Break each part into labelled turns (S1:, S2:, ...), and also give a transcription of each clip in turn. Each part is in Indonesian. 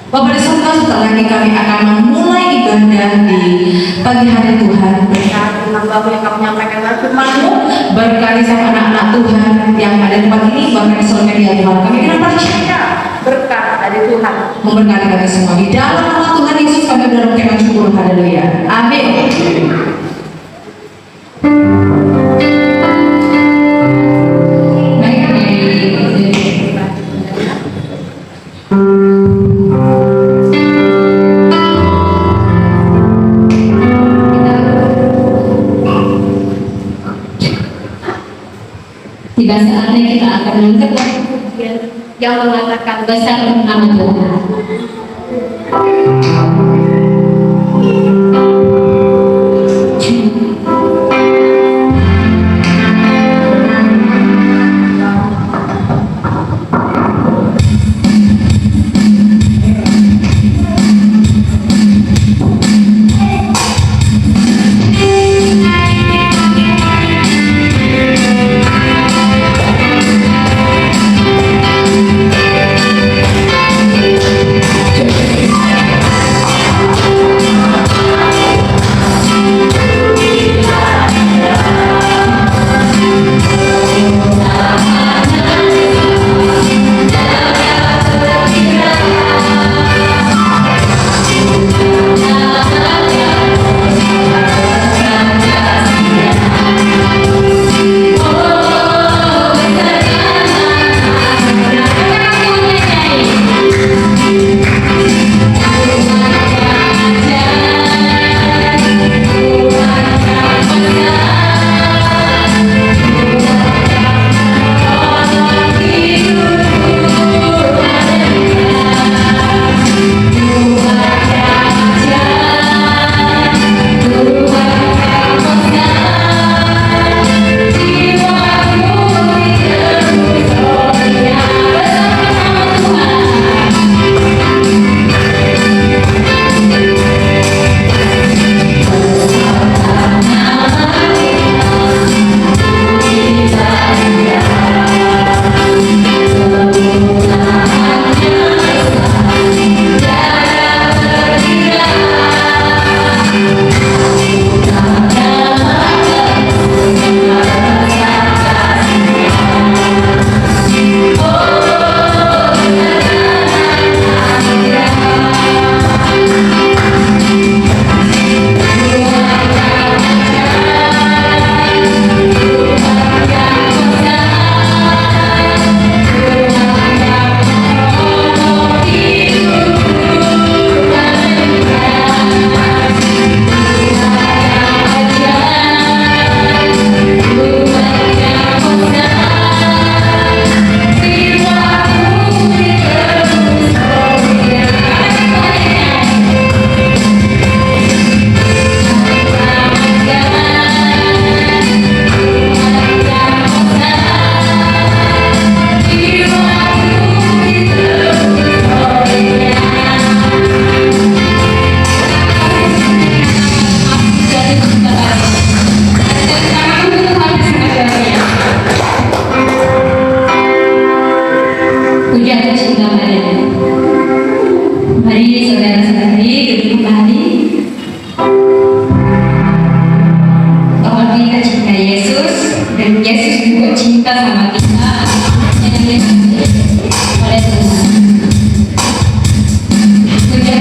S1: Bapak di surga, setelah lagi kami akan memulai ibadah di pagi hari Tuhan. Berkati hamba yang kamu menyampaikan firman-Mu, berkati sama anak-anak Tuhan yang ada di tempat ini, bahkan di sosial media Tuhan. Kami dengan percaya berkat dari Tuhan memberkati kami semua. Di dalam nama Tuhan Yesus kami berdoa syukur, haleluya. Amin.
S2: Tiba saatnya kita akan mengangkat yang mengatakan besar nama Tuhan. Mari saudara-saudari kembali bahwa kita cinta Yesus dan Yesus juga cinta sama kita. Pada Tuhan.
S3: Cinta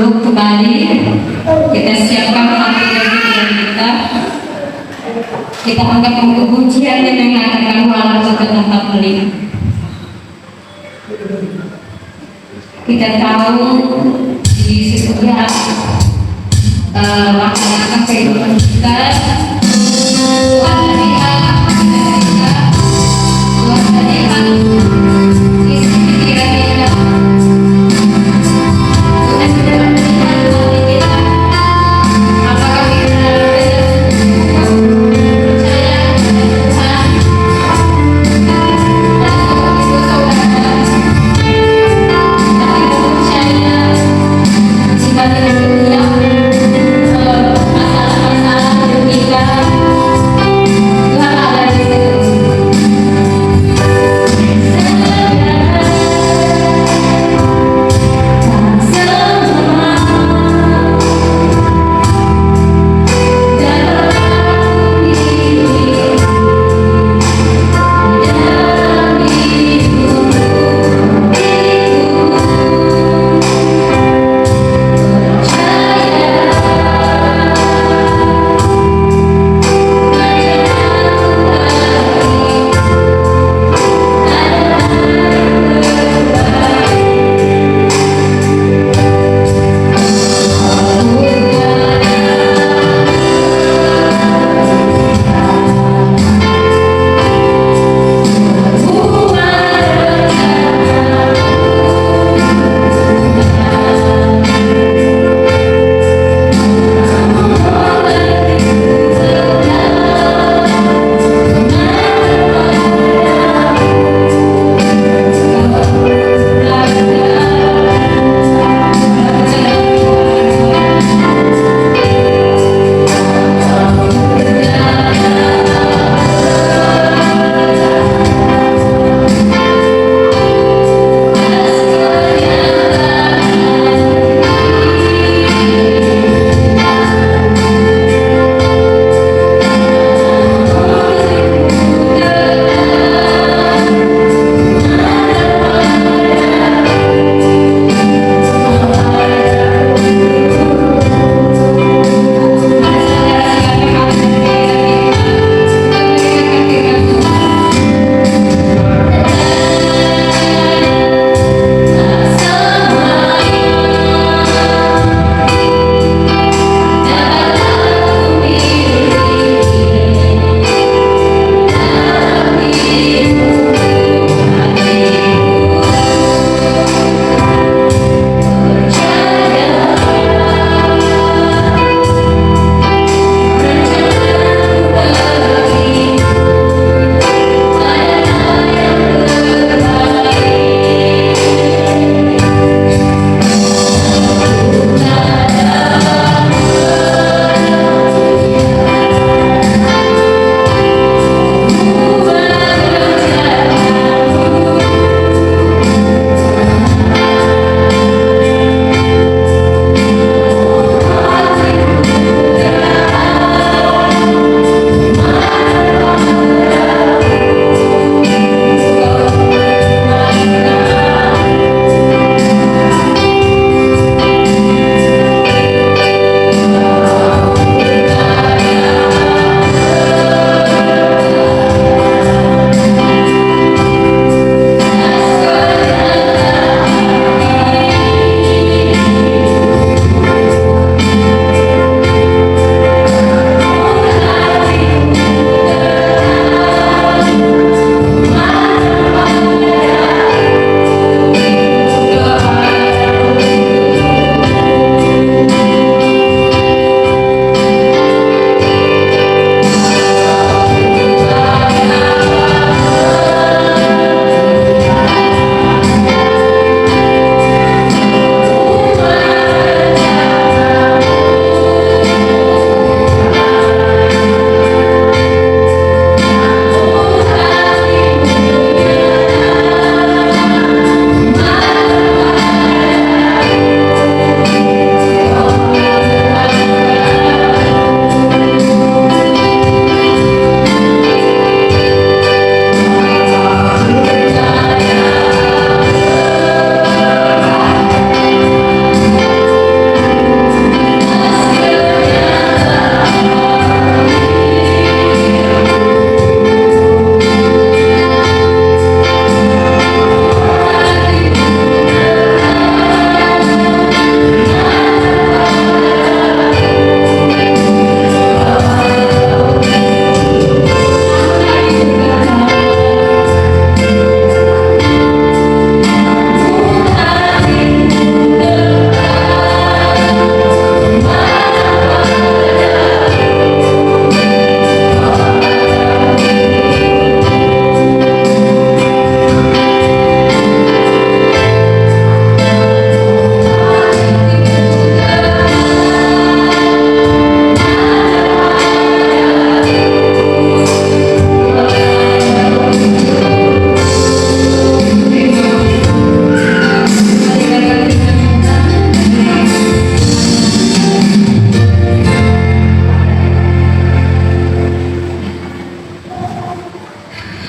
S2: duduk kembali. Kita siapkan hati dan pikiran kita. Kita anggap untuk ujian yang mengatakan walau seketempat beli. Kita tahu di setiap laksanakan kehidupan kita, Tuhan melihat kita, Tuhan melihat isi pikiran kita, Tuhan sudah melihat hati kita. Apakah kita percaya kepada Tuhan? Atau itu saudara, tapi percaya jika kita punya masalah-masalah hidup kita, Tuhan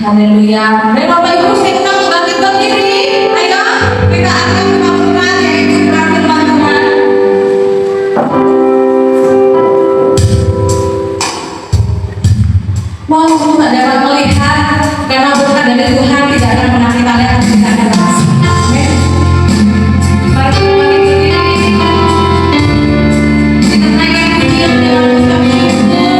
S1: Haleluya. Dan Bapak Ibu senang bangkit berdiri. Ayo kita akan melakukan yaitu firman Tuhan. Walaupun tak dapat melihat, karena berkat dari Tuhan tidak akan pernah kita lihat, tidak akan rasakan. Amin. Mari kita bangkit berdiri. Kita naikkan pujian dengan ucap syukur.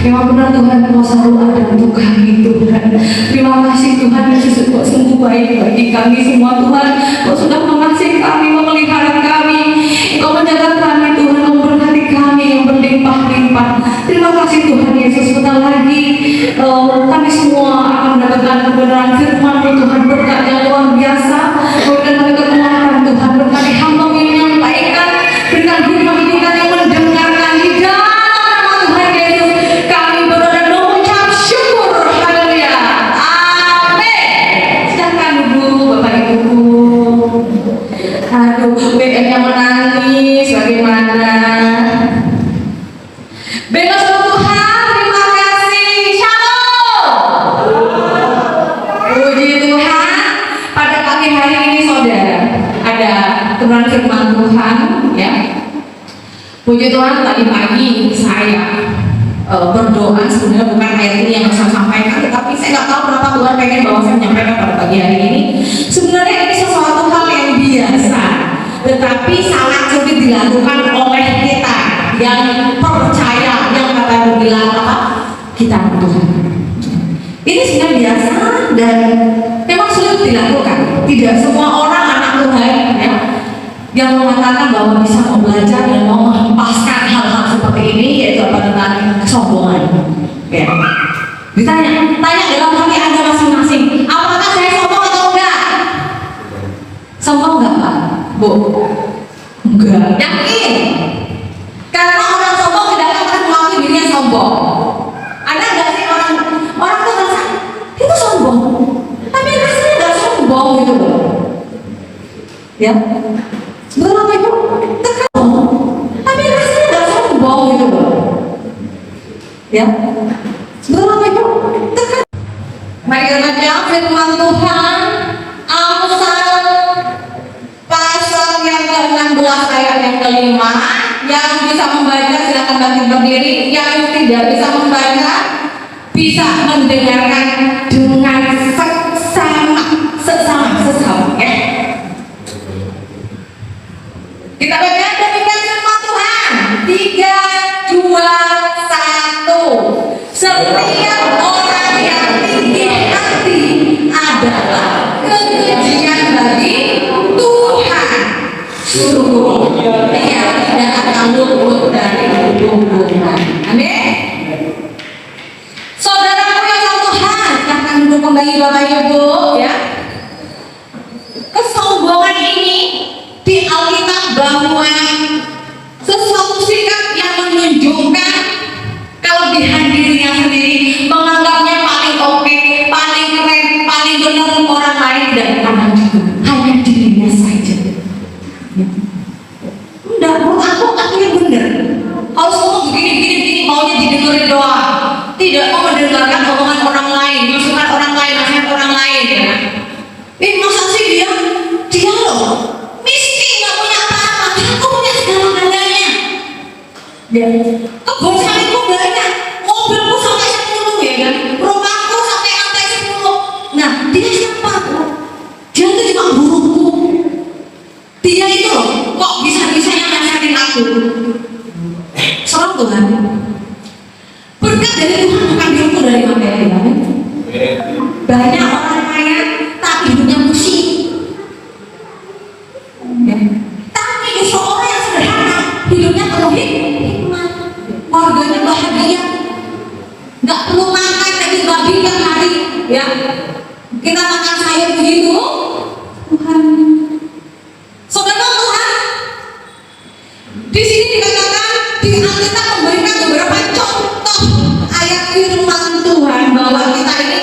S1: Memang benar Tuhan Engkau selalu ada untuk kami Tuhan. Terima kasih Tuhan Yesus, Engkau sungguh baik bagi kami semua Tuhan. Engkau sudah mengasihi kami, memelihara kami, Engkau menjaga kami Tuhan, Engkau memberkati kami yang berlimpah-limpah. Terima kasih Tuhan Yesus. Sebentar lagi kami semua akan mendapatkan kebenaran firman Tuhan, berkat yang luar biasa. Berikan kami kekuatan Tuhan, berkati hamba yang menyampaikan, berikan hikmat yang mendengarkan di dalam Tuhan Yesus. Kami berdoa dan mengucap syukur. Haleluya. Amin. Silakan duduk Bapak Ibu. Aduh, BM-nya menangis bagaimana? Bebas Tuhan, terima kasih. Shalom. Puji Tuhan. Pada pagi hari ini saudara, ada kebenaran firman Tuhan ya. Puji Tuhan, tadi pagi saya berdoa. Sebenarnya bukan ayat ini yang saya sampaikan, tetapi saya nggak tahu kenapa Tuhan pengen bahwa saya menyampaikan pada pagi hari ini. Sebenarnya ini sesuatu hal yang biasa, tetapi sangat sulit dilakukan oleh kita yang percaya, yang kata bilang apa, kita Tuhan. Ini sebenarnya biasa dan memang sulit dilakukan. Tidak semua orang anak Tuhan ya, yang mengatakan bahwa bisa mau belajar dan mau menghempaskan hal-hal seperti ini, yaitu apa, tentang kesombongan. Ya. Tanya dalam hati Anda masing-masing, apakah saya sombong atau enggak? Sombong enggak, Pak? Bu? Enggak. Yakin? Karena orang sombong tidak akan mengakui dirinya sombong. Ada enggak sih orang tuh merasa itu sombong, tapi rasanya enggak sombong gitu loh. Ya. Berapa Ibu? Tekan, tapi rasanya nggak sombong gitu loh. Ya, berapa Ibu? Tekan. Mari kita baca firman Tuhan Amsal pasal yang ke-16 ayat yang ke-5. Yang bisa membaca silakan bangkit berdiri. Yang tidak bisa membaca bisa mendengarkan dengan sesama ya. Kita baca demikian firman Tuhan. 3, 2, 1. Setiap orang yang tinggi hati adalah kekejian bagi Tuhan. Sungguh dia tidak akan luput dari hubungan. Amin. Saudaraku yang Tuhan, akan duduk kembali Bapak Ibu ya. Kesombongan ini di Alkitab bahwa sesuatu sikap yang menunjukkan kelebihan dirinya sendiri, menganggapnya paling oke, paling keren, paling benar, orang lain tidak pernah juga, hanya dirinya saja. Enggak, menurut aku yang benar. Harus ngomong begini, maunya didengarin doang, tidak mau mendengarkan omongan orang lain, masukan orang lain, nasihat orang lain. Ya. Masa sih dia loh miskin, nggak punya apa-apa, aku punya segala-galanya. Kebun sawitku banyak, mobilku sampai 10 ya kan, rumahku sampai lantai 10. Nah, dia siapa? Dia itu cuma buruku. Dia itu loh, kok bisa-bisanya nasihatin aku. Serang Tuhan. Berkat dari Tuhan bukan diukur dari materi. Banyak orang kaya tapi hidupnya musik. Ya. Tapi justru orang yang sederhana hidupnya penuh hikmat, keluarganya bahagia, nggak perlu makan daging babi tiap hari, ya. Kita makan sayur begitu, Tuhan. Saudara Tuhan, di sini dikatakan di Alkitab memberikan beberapa contoh ayat firman Tuhan bahwa kita ini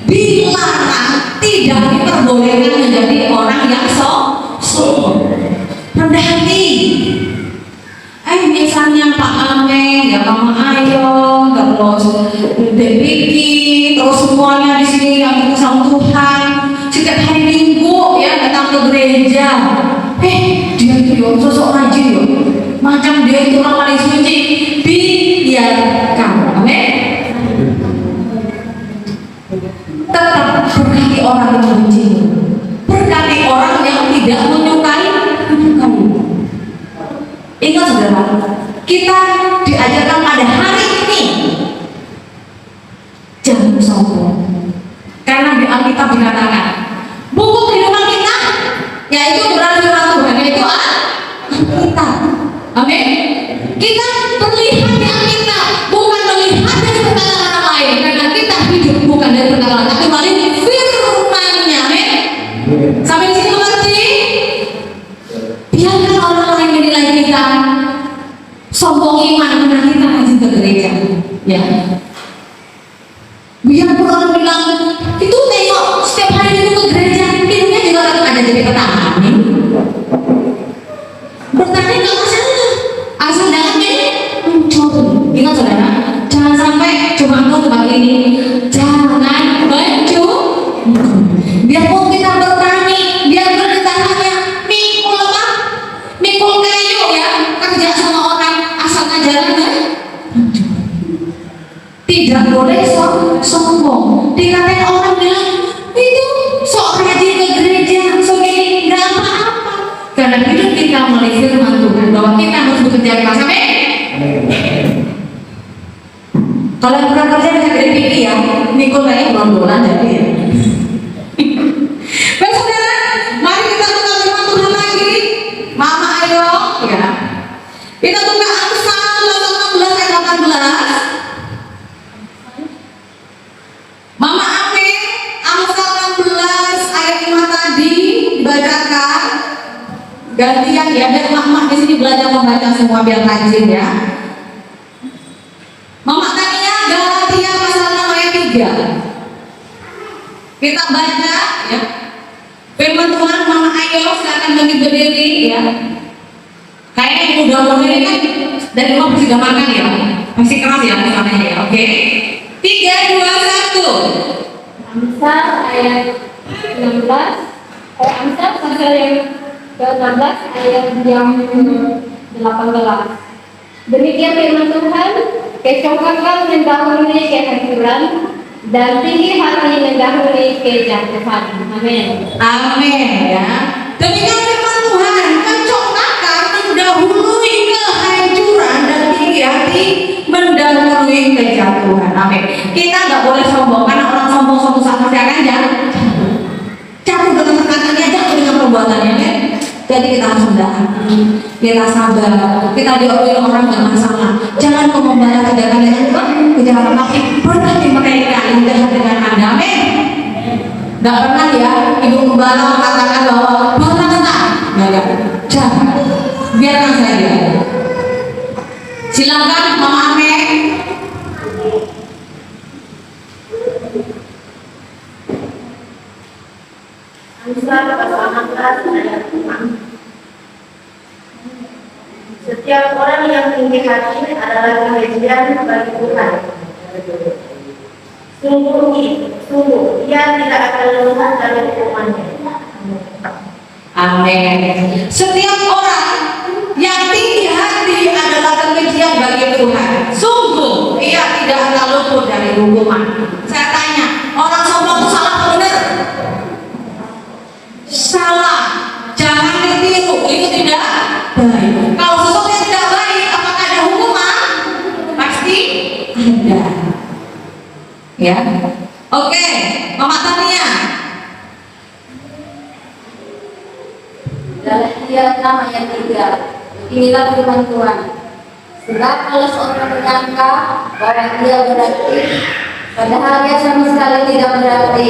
S1: dilarang, tidak diperbolehkan menjadi orang yang rendah hati. Misalnya Pak Ame, ya Mama Ayo, terus Dek Vicky, terus semuanya di sini yang bersama Tuhan. Setiap hari Minggu ya datang ke gereja. Dia itu yo sosok rajin yo, macam dia itu orang paling suci. Biarkan, amin. Tetap berkati orang yang benci, berkati orang yang tidak menyukai. Ingat saudara, kita diajarkan pada hari ini jangan sombong, karena di Alkitab dikatakan buku kehidupan kita yaitu berada di Tuhan, yaitu Alkitab. Amin. Kita terlihat di Alkitab, bukan melihat dari perkataan orang lain, karena kita hidup bukan dari perkataan, tapi dari firman-Nya. Amin. Sampai di sini mengerti? Biarkan orang lain menilai kita sombong iman karena kita rajin ke gereja, ya. Biarpun orang bilang itu tengok setiap hari itu ke gereja, hidupnya juga ada jadi petani. Bertani nggak masalah, asal jangan mencuri. Ingat saudara, jangan sampai cuma engkau tempat ini, jangan mencuri. Biarpun kita bertani, biarpun kita hanya mikul kayu ya, kerja sama orang asal ngajaran kan? Tidak boleh sombong. Dikatain orang bilang itu sok rajin ke gereja, sok ini nggak apa-apa. Karena hidup kita melalui firman Tuhan bahwa kita harus bekerja keras. Amin. Kalau yang pernah kerja bisa gede tinggi ya, Nikol kayaknya belum jadi ya. Baik saudara, mari kita buka firman Tuhan lagi. Mama ayo, ya. Kita buka Amsal 16 ayat 18. Mama Amin, Amsal 16 ayat 5 tadi dibacakan. Gantian ya, biar mama di sini belajar membaca semua biar rajin ya. Mama tanya Galatia pasal 6 ayat 3. Kita baca ya. Firman Tuhan, Mama ayo silakan bangkit berdiri ya. Kayaknya yang udah berdiri kan dari rumah masih gak makan ya. Masih keras ya makanannya ya. Oke. 3, 2, 1.
S2: Amsal ayat 16. Amsal pasal yang ke-16 ayat yang 18. Demikian firman Tuhan, kecocokan mendahului kehancuran dan tinggi hati mendahului kejatuhan. Amin.
S1: Amin ya. Demikian firman Tuhan, kecocokan mendahului kehancuran dan tinggi hati mendahului kejatuhan. Amin. Kita nggak boleh sombong karena orang sombong suatu saat pasti akan jatuh dengan perkataannya, jatuh dengan perbuatannya. Amin. Jadi kita harus hati, kita sabar, kita diomongin orang gak masalah. Jangan membalas kejahatan dengan kejahatan, tapi berkati mereka yang jahat dengan Anda. Amin. Gak pernah ya ibu gembala mengatakan bahwa bangsa kena, gak, jangan, biarkan saja. Silakan Mama Amin.
S3: Amsal pasal 16 ayat 5. Setiap orang yang tinggi hati adalah kebencian bagi Tuhan. Sungguh, ia tidak akan lepas dari hukumannya.
S1: Amin. Setiap orang yang tinggi hati adalah kebencian bagi Tuhan. Sungguh, ia tidak akan luput dari hukuman. Saya tanya, orang sombong itu salah atau benar? Salah. Jangan ditiru, itu tidak baik. Kalau sesuatu yang tidak baik, apakah ada hukuman? Pasti ada. Ya. Oke, Mama Tania.
S2: Galatia 6 ayat 3. Inilah firman Tuhan. Sebab kalau seorang menyangka bahwa dia berarti, padahal dia sama sekali tidak berarti,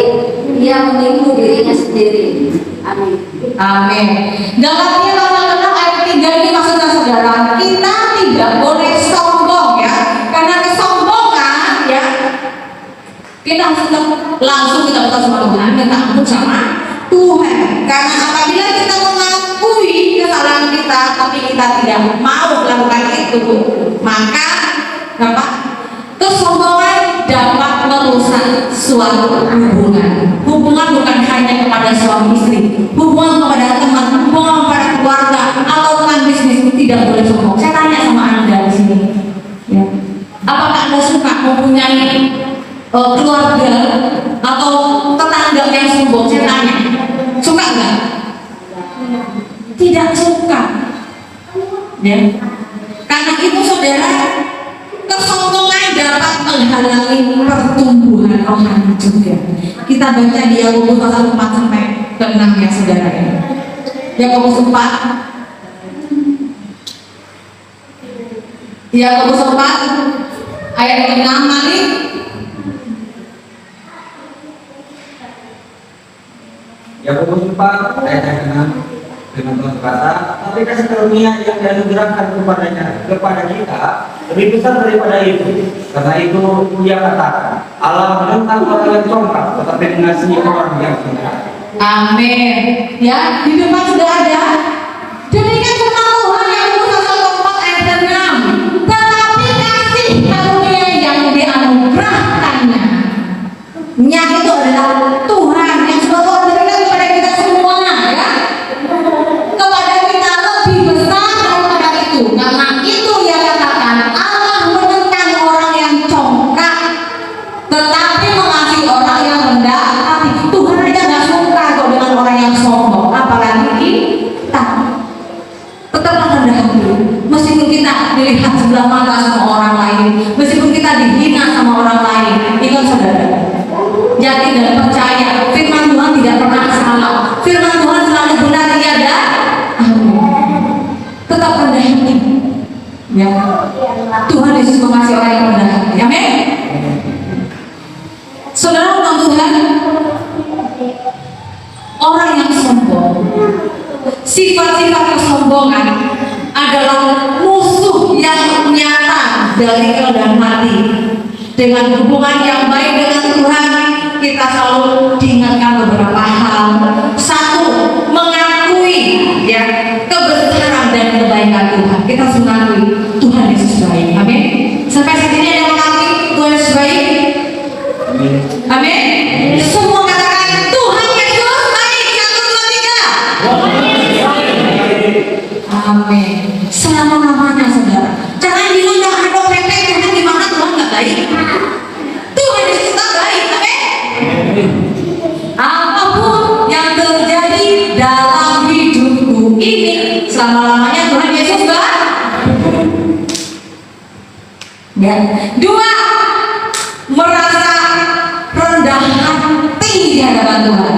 S2: dia menipu dirinya sendiri. Amin.
S1: Amin. Galatia pasal 6 ayat 3 ini maksudnya saudara, kita tidak boleh sombong ya. Karena kesombongan ya, kita harus langsung kita minta sama Tuhan, minta ampun sama Tuhan. Karena apabila kita mengakui kesalahan kita, tapi kita tidak mau melakukan itu, maka apa? Kesombongan dapat merusak suatu hubungan. Hubungan bukan hanya kepada suami istri, hubungan kepada teman, hubungan kepada keluarga, atau teman bisnis tidak boleh sombong. Saya tanya sama Anda di sini, ya. Apakah Anda suka mempunyai keluarga atau tetangga yang sombong? Saya tanya, suka nggak? Tidak suka, ya. Karena itu saudara, kesombongan dapat menghalangi pertumbuhan rohani juga. Kita baca di Yakobus pasal 4 sampai ke 6 ya saudara ya. Yakobus 4. Yakobus 4 ayat 6 kali.
S4: Yakobus 4 ayat 6. Dengan Tuhan berkata, tapi kasih karunia yang dianugerahkan kepada kita lebih besar daripada itu. Karena itu dia katakan, Allah menentang orang yang congkak, tetapi mengasihi orang yang benar.
S1: Amin. Ya, di depan sudah ada. Demikian firman Tuhan yang pasal 4 ayat 6. Tetapi kasih karunia yang dianugerahkannya, nya itu adalah Tuhan yang sudah Tuhan berikan kepada kita semua ya. Kepada kita lebih besar daripada itu. Karena itu dia katakan Allah menentang orang yang congkak yakin dan percaya firman Tuhan tidak pernah salah. Firman Tuhan selalu benar, iya dan amin. Tetap rendah hati. Ya. Tuhan Yesus mengasihi orang yang rendah hati. Amin. Saudara Tuhan, orang yang sombong, sifat-sifat kesombongan adalah musuh yang nyata dari kerendahan hati. Dengan hubungan yang baik dengan Tuhan, kita selalu diingatkan beberapa hal. Satu, mengakui ya kebesaran dan kebaikan Tuhan. Kita harus mengakui Tuhan Yesus baik. Amin. Sampai saat ini ada yang mengakui Tuhan Yesus baik. Amin. Semua katakan Tuhan Yesus baik. 1, 2, 3. Amin. Selama-lamanya saudara. Jangan bilang jangan ada repek Tuhan gimana Tuhan nggak baik. Tuhan Yesus tetap baik. Amin. Apapun yang terjadi dalam hidupku ini, selama-lamanya Tuhan Yesus baik. Ya. 2, merasa rendah hati di hadapan Tuhan.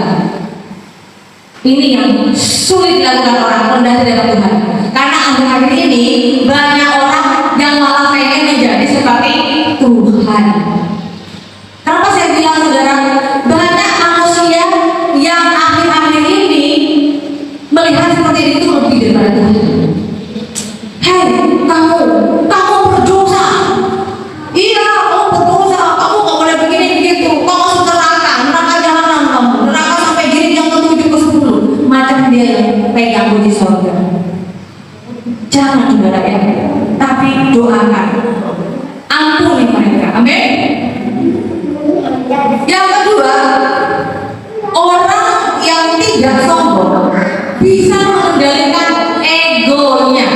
S1: Ini yang sulit dilakukan orang rendah di hadapan Tuhan. Karena akhir-akhir ini banyak orang yang malah pengen menjadi seperti Tuhan. Kenapa saya bilang saudara, banyak manusia yang akhir-akhir ini melihat seperti itu lebih daripada Tuhan. Hei, kamu berdosa. Iya, kamu berdosa. Kamu gak boleh begini begitu. Kamu masuk neraka jahanam kamu. Neraka sampai gini yang ke-7 ke-10. Macam dia yang pegang di surga. Jangan saudara ya, tapi doakan. Ampuni mereka. Amin. Yang kedua, orang yang tidak sombong bisa mengendalikan egonya.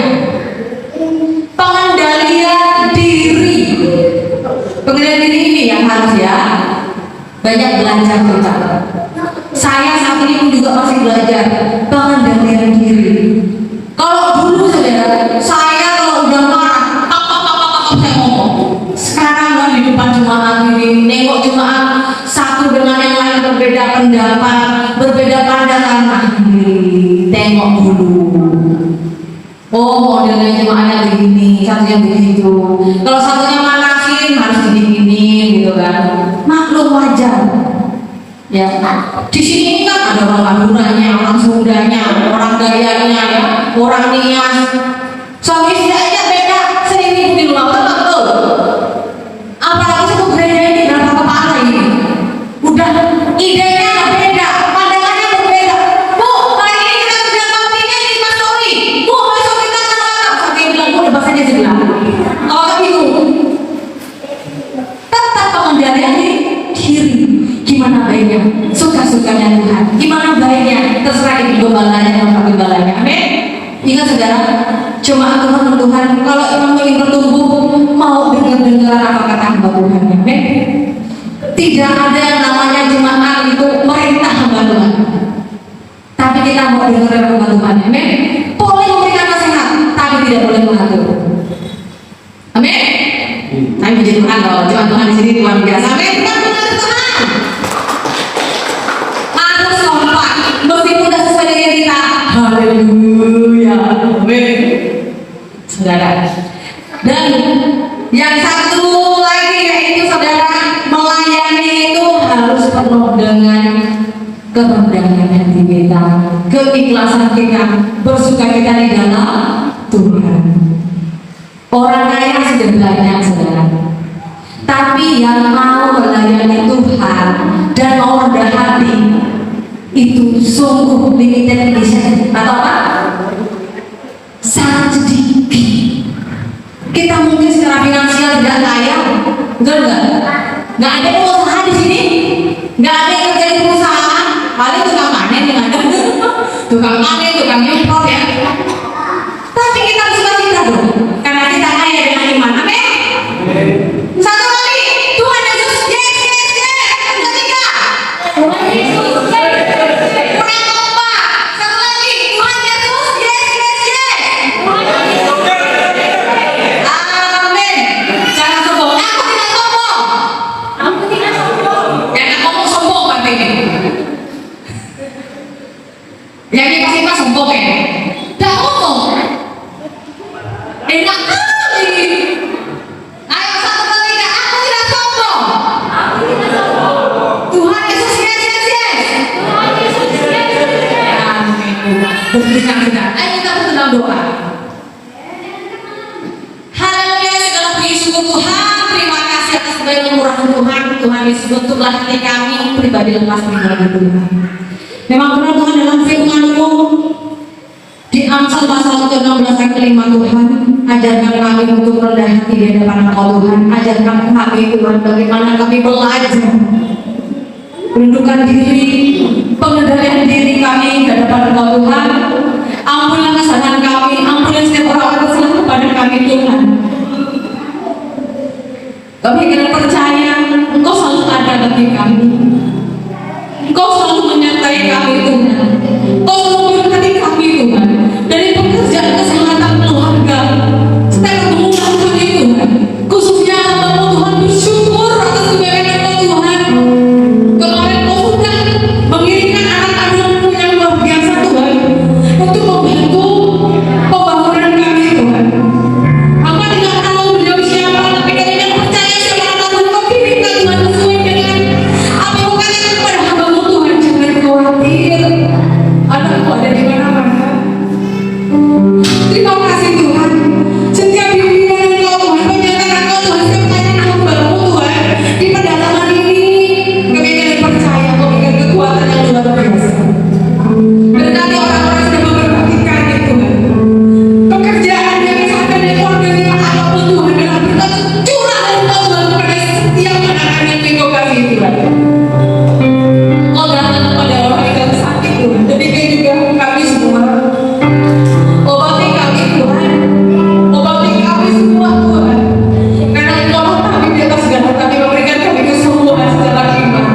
S1: Pengendalian diri. Pengendalian diri ini yang harus ya banyak belajar kita. Saya saat ini pun juga masih belajar pengendalian diri. Kalau dulu saudara, saya kalau udah marah, saya ngomong. Sekarang kan di depan jemaat ini, nengok jemaat satu dengan yang lain berbeda pendapat, berbeda pandangan, tengok dulu. Oh, modelnya jemaatnya begini, satunya begitu. Kalau satunya manasin harus begini, gitu kan? Maklum wajar. Ya, di sini kan ada orang Maduranya, orang Sundanya, orang Dayanya, ya, orang Nias. Suami istri aja beda, sering di rumah betul. Apalagi satu gereja ini berapa kepala ini? Udah idenya beda, pandangannya berbeda. Bu, hari ini kita sudah baktinya di Mas Tori. Bu, besok kita ke mana? Sampai bilang, bu, udah bahasanya sebelah. Kalau bingung, tetap pengendalian diri. Gimana baiknya, suka-sukanya Tuhan. Gimana baiknya, terserah ibu gembalanya dan pak gembalanya. Amin. Ingat saudara, jemaat Tuhan, kalau emang ingin bertumbuh, mau dengar apa kata hamba Tuhan. Amin. Tidak ada yang namanya jemaat itu merintah hamba Tuhan. Tapi kita mau dengar hamba Tuhan. Amin. Boleh memberikan nasihat, tapi tidak boleh mengatur. Amin. Saya puji Tuhan loh, Tuhan di sini luar biasa. Amin. Meskipun sudah sesuai dengan kita, haleluya, amin, saudara. Dan yang satu lagi yaitu saudara, melayani itu harus penuh dengan kerendahan hati kita, keikhlasan kita, bersuka kita di dalam Tuhan. Orang kaya sudah banyak saudara, tapi yang mau melayani Tuhan dan mau rendah hati itu sungguh limited edition atau apa? Sangat sedikit. Kita mungkin secara finansial tidak kaya, betul nggak? Nggak ada yang usaha di sini, nggak ada yang kerja di perusahaan, paling tukang panen yang ada, tukang panen, tukang nyemprot ya. Tapi kita suka cita dong, karena kita kaya dengan iman. Amin. Satu kali, Tuhan Yesus, yes, yes, yes. Ketiga, Tuhan Yesus. Sombong berdengar-dengar. Ayo kita dalam doa. Haleluya, segala puji syukur Tuhan. Terima kasih atas segala kemurahan Tuhan. Tuhan Yesus bentuklah hati kami pribadi lepas tinggal Tuhan. Memang benar Tuhan dalam firman-Mu di Amsal pasal ke-16 ayat ke-5 Tuhan, ajarkan kami untuk rendah hati di hadapan Engkau Tuhan. Ajarkan kami Tuhan bagaimana kami belajar menundukkan diri, pengendalian diri kami di hadapan Engkau Tuhan. Ampunilah kesalahan kami, ampunilah setiap orang bersalah kepada kami Tuhan. Kami akan percaya Engkau selalu ada bagi kami. Engkau selalu menyertai kami Tuhan. Engkau selalu memberkati kami Tuhan. Dari pekerjaan, kesehatan, keluarga, setiap pertemuan kami Tuhan. Khususnya hamba-Mu Tuhan bersyukur atas kebaikan Engkau Tuhan. Kemarin Engkau sudah mengirimkan anak-anak-Mu yang luar biasa Tuhan untuk membantu pembangunan kami Tuhan. Hamba tidak tahu beliau siapa, tapi kami yang percaya siapa anak Engkau kirimkan Tuhan sesuai dengan apa yang Engkau katakan kepada hamba-Mu Tuhan. Jangan khawatir, anakku ada di mana-mana. Terima kasih Tuhan. Setiap bimbingan Engkau Tuhan, penyertaan Engkau Tuhan, setiap pelayanan hamba-Mu Tuhan di pedalaman ini, kami akan percaya Engkau berikan kekuatan yang luar biasa. Berkati orang-orang yang sudah memberkati kami Tuhan. Pekerjaan yang kesehatan dan keluarga apapun Tuhan, dalam berkat curah dari Engkau Tuhan kepada setiap anak-anak yang Engkau kasih Tuhan. Engkau datang kepada orang yang sakit Tuhan. Demikian juga kami semua. Obati kami Tuhan, obati kami semua Tuhan. Karena Engkau kami di atas segala, kami memberikan kami kesembuhan secara iman.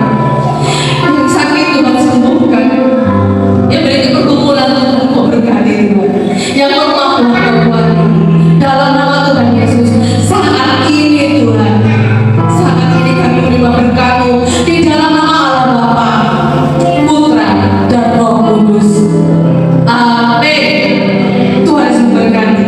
S1: Yang sakit Tuhan sembuhkan, yang beri pergumulan Tuhan Engkau berkati Tuhan. Yang lemah Tuhan Engkau kuati. Dalam nama Tuhan Yesus, saat ini Tuhan, saat ini kami menerima berkat-Mu di dalam nama Allah Bapa, Putra dan Roh Kudus. Amin. Tuhan Yesus berkati.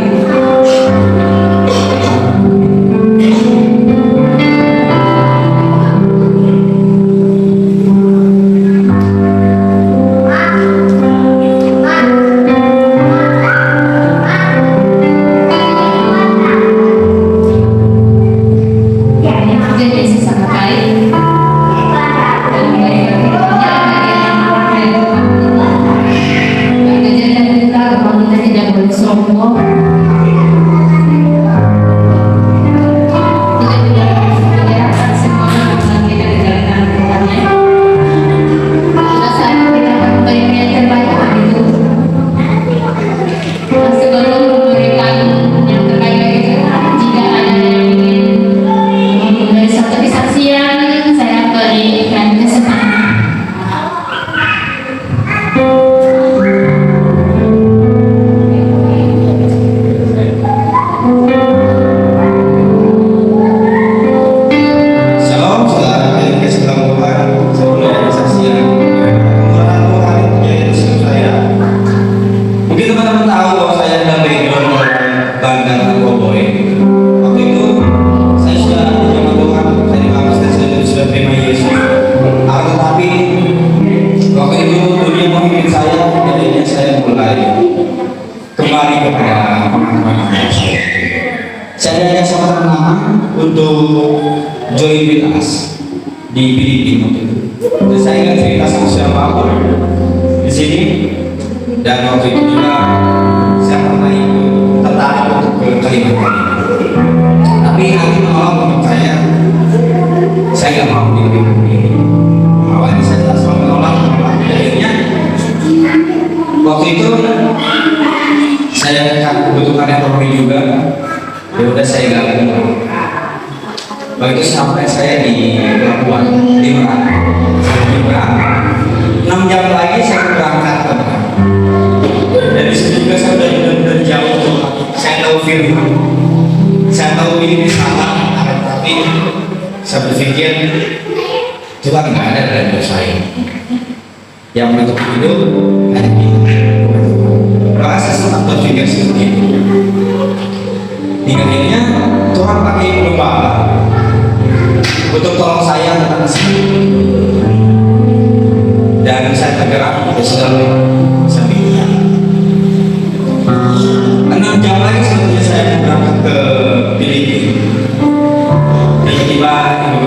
S1: Jadi sangat baik. Ajarkan kita bahwa kita tidak boleh sombong. Kita juga harus menyerahkan semua hubungan kita di dalam Tuhan-Nya. Kita saat kita memberikan yang terbaik bagi Tuhan. Sebelum memberikan yang terbaik bagi Tuhan, jika ada yang ingin memulai satu kesaksian, saya berikan kesempatan.
S5: Shalom, saudara yang dikasih dalam Tuhan. Sebelum ada kesaksian, kemurahan Tuhan yang punya Yesus saya. Mungkin teman-teman tahu bahwa saya adalah background Banggar Cowboy. Waktu itu saya sudah terima Tuhan, saya dibaptis dan saya sudah terima Yesus. Tetapi waktu itu dunia memimpin saya, jadinya saya mulai kembali kepada pengalaman saya. Saya diajak sama teman-teman untuk join with us di Filipina waktu itu. Dan saya nggak cerita sama siapapun di sini. Dan waktu itu juga saya pernah ikut tertarik untuk ke Kalimantan. Tapi hati menolak untuk saya nggak mau di Filipina. Awalnya saya langsung menolak. Akhirnya waktu itu saya kebutuhan ekonomi juga. Ya udah saya gabung. Begitu sampai saya di Labuan, di Merak. 6 jam lagi saya berangkat ke Merak. Dan di situ juga saya udah jauh. Saya tahu firman, saya tahu ini salah, tapi saya berpikir Tuhan nggak ada dalam hidup saya. Yang menutup hidup hanya Tuhan. Maka saya sempat berpikir seperti itu. Hingga akhirnya Tuhan pakai pengembala untuk tolong saya tentang sini. Dan saya tergerak, saya selalu saya pikir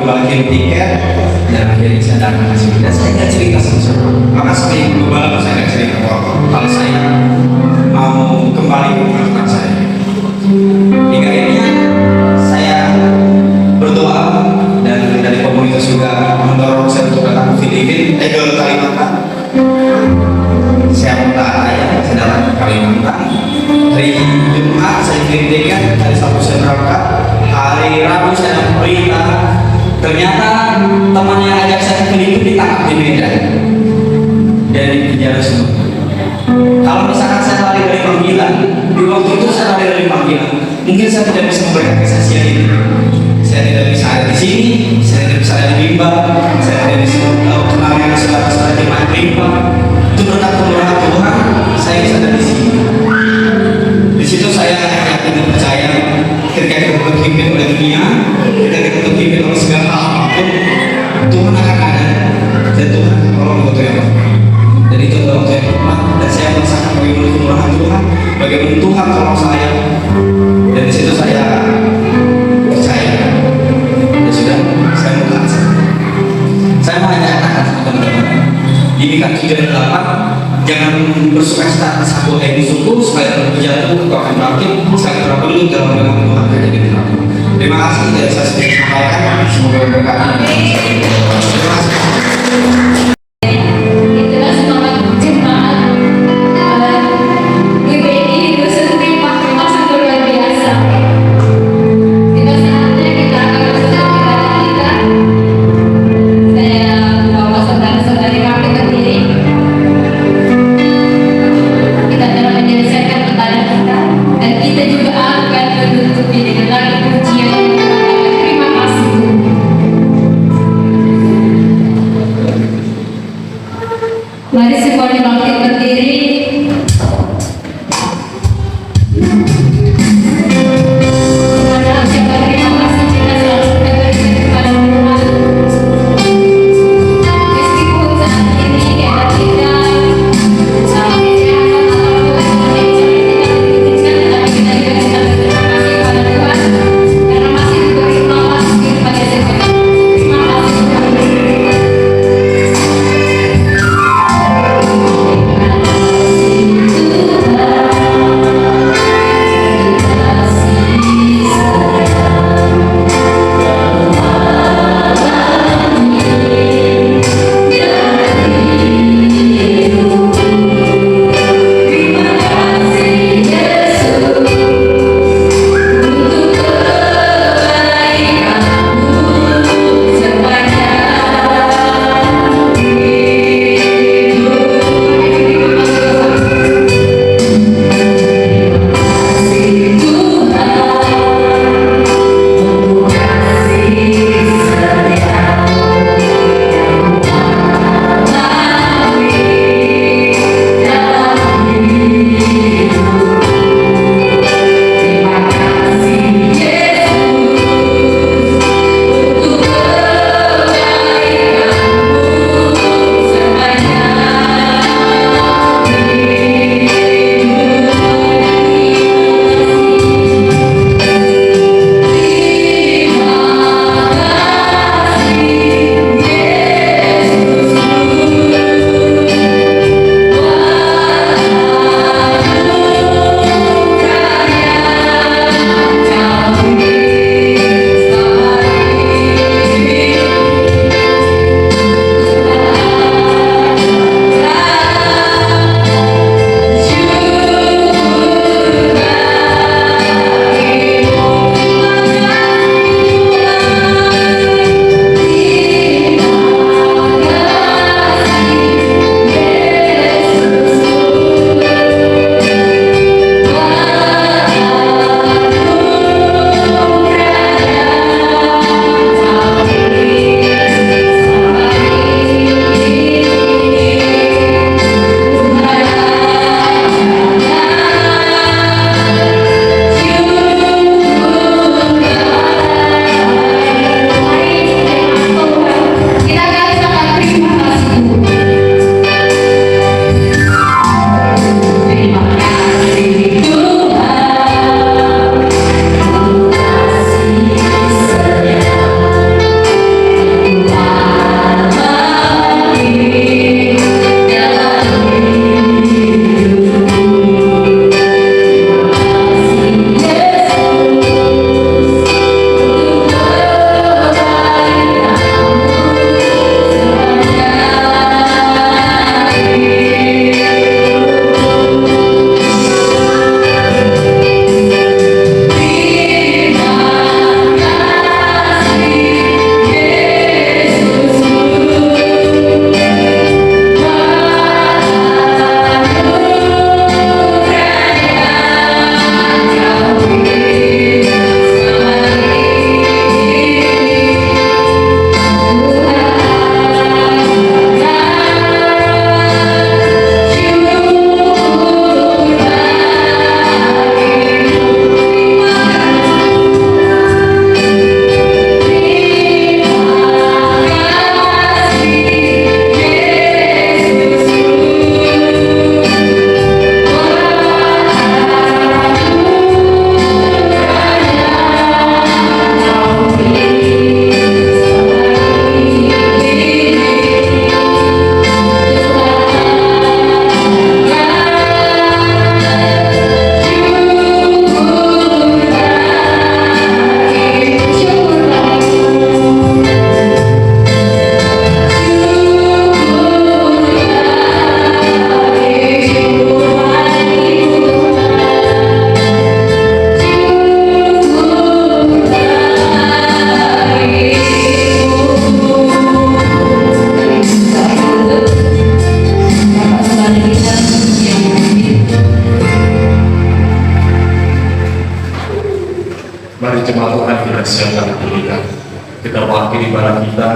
S5: ngebagiin tiket dan akhirnya saya datang ke sini dan saya nggak cerita sama siapa. Maka sebagai ibu balap saya nggak cerita kalau saya mau kembali ke tempat saya. Hingga akhirnya saya berdoa dan dari komunitas juga mendorong saya untuk datang ke Filipina, ke Kalimantan. Saya minta ayah, saya datang ke Kalimantan. Hari Jumat saya kirim tiket, hari Sabtu saya berangkat, hari Rabu saya dapat berita. Ternyata teman yang ajak saya ke Filipina ditangkap di Medan dan dipenjara semua. Kalau misalkan saya lari dari panggilan, di waktu itu saya lari dari panggilan, mungkin saya tidak bisa memberikan kesaksian ini. Saya tidak bisa ada di sini, saya tidak bisa ada di mimbar, saya tidak bisa kenal yang saudara-saudara di mimbar. Itu berkat kemurahan Tuhan, saya bisa ada di sini. Di situ saya yakin dan percaya ketika kita terpimpin oleh dunia, ketika kita terpimpin oleh segala hal apapun, Tuhan akan ada dan Tuhan akan tolong untuk yang dan itu adalah waktu yang tepat dan saya merasakan bagaimana kemurahan Tuhan, bagaimana Tuhan tolong saya dan di situ saya percaya dan sudah saya bukan saya mau katakan teman-teman di Mika 7 dan 8 jangan bersuka cita satu yang disuku supaya berjatuh atau akan bangkit sekali terlalu dalam dengan Tuhan kerja di dalam. Terima kasih dari saya sedikit sampaikan, semoga berkati. Terima kasih.
S2: Itulah semangat jemaat GBI Dusun Timah sangat luar biasa. Kita saatnya kita akan masuk ke ibadah kita. Saya bawa saudara-saudari kami berdiri. Kita telah menyelesaikan pertanyaan kita dan kita juga akan menutupi dengan lagu pujian yang mengatakan terima kasih. Mari semuanya bangkit berdiri. Karena ucapan terima kasih kita selalu kita berikan kepada Tuhan. Meskipun saat ini keadaan kita kesehatan ataupun kondisi tidak memungkinkan, tetapi kita juga bisa berterima kasih kepada Tuhan karena masih diberi nafas kehidupan yang sehat. Terima kasih Tuhan.
S6: mengakhiri ibadah kita.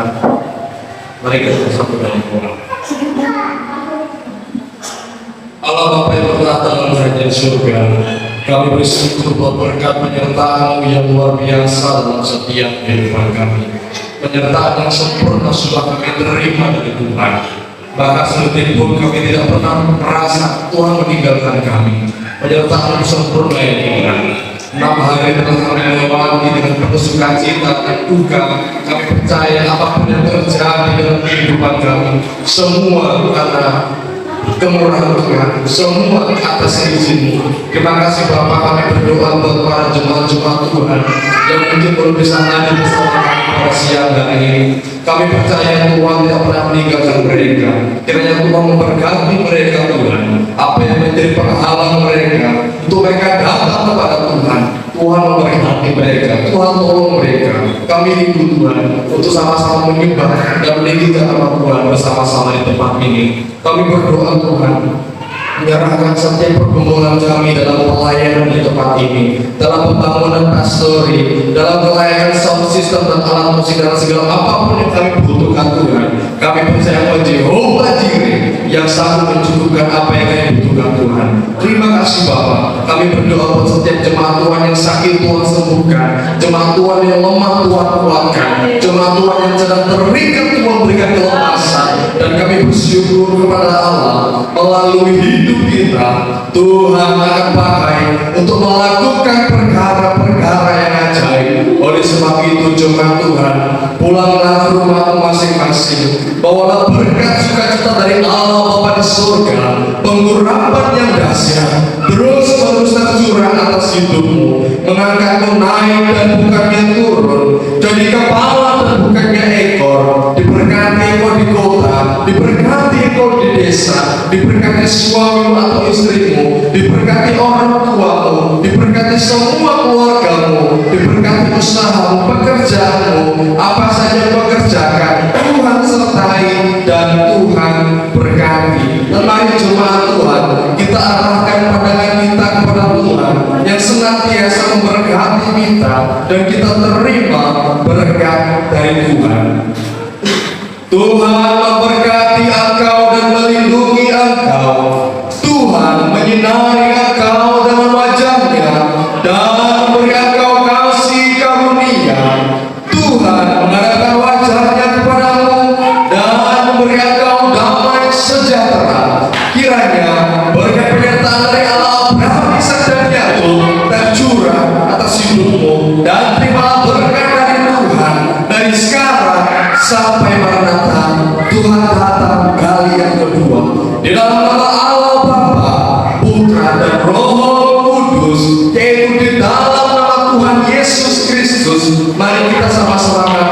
S6: Mari kita bersatu dalam doa. Allah Bapa yang bertata dalam kerajaan surga, kami bersyukur buat berkat penyertaan-Mu yang luar biasa dalam setiap kehidupan kami. Penyertaan yang sempurna sudah kami terima dari Tuhan. Bahkan sedetik pun kami tidak pernah merasa Tuhan meninggalkan kami. Penyertaan-Mu sempurna ya Tuhan. 6 hari telah kami lewati dengan penuh sukacita dan duka. Kami percaya apapun yang terjadi dalam kehidupan kami, semua karena kemurahan Tuhan, semua atas izin-Mu. Terima kasih Bapak, kami berdoa buat para jemaat-jemaat Tuhan yang mungkin belum bisa hadir bersama kami pada siang hari ini. Kami percaya Tuhan tidak pernah meninggalkan mereka. Kiranya Tuhan memberkati mereka Tuhan. Apa yang menjadi penghalang mereka untuk mereka datang kepada Tuhan, Tuhan memberkati mereka. Tuhan tolong mereka. Kami rindu Tuhan untuk sama-sama menyembah dan meninggikan nama Tuhan bersama-sama di tempat ini. Kami berdoa Tuhan, menyerahkan setiap pergumulan kami dalam pelayanan di tempat ini, dalam pembangunan pastori, dalam pelayanan sound system dan alat musik dan segala apapun yang kami butuhkan Tuhan. Kami percaya bahwa Jehovah Jireh yang sanggup mencukupkan apa yang kami butuhkan Tuhan. Terima kasih Bapak. Kami berdoa buat setiap jemaat Tuhan yang sakit Tuhan sembuhkan, jemaat Tuhan yang lemah Tuhan kuatkan, jemaat Tuhan yang sedang terikat Tuhan berikan kelepasan. Dan kami bersyukur kepada Allah melalui hidup kita Tuhan akan pakai untuk melakukan perkara-perkara yang ajaib. Oleh sebab itu jemaat Tuhan, pulanglah ke rumah masing-masing, bawalah berkat sukacita dari Allah Bapa di surga, pengurapan yang dahsyat terus-menerus tercurah atas hidupmu, mengangkatmu naik dan bukannya turun, jadi kepala dan bukannya ekor. Diberkati engkau di kota, diberkati engkau di desa, diberkati suamimu atau istrimu, diberkati orang tuamu, diberkati semua keluargamu, diberkati usahamu, pekerjaanmu, apa saja yang kau kerjakan, Tuhan sertai dan Tuhan berkati. Dan mari jemaat Tuhan, kita arahkan pandangan kita kepada Tuhan yang senantiasa memberkati kita dan kita terima berkat dari Tuhan. Tuhan memberkati engkau dan melindungi engkau. Tuhan menyinari engkau dengan wajahnya dan memberi engkau kasih karunia. Tuhan mengadakan wajahnya kepadamu dan memberi engkau damai sejahtera. Kiranya berkat penyertaan dari Allah Abraham, Ishak dan Yakub tercurah atas hidupmu dan terimalah berkat dari Tuhan dari sekarang sampai Maranatha. Tuhan datang kali yang kedua. Di dalam nama Allah Bapa, Putra dan Roh Kudus, yaitu di dalam nama Tuhan Yesus Kristus, mari kita sama-sama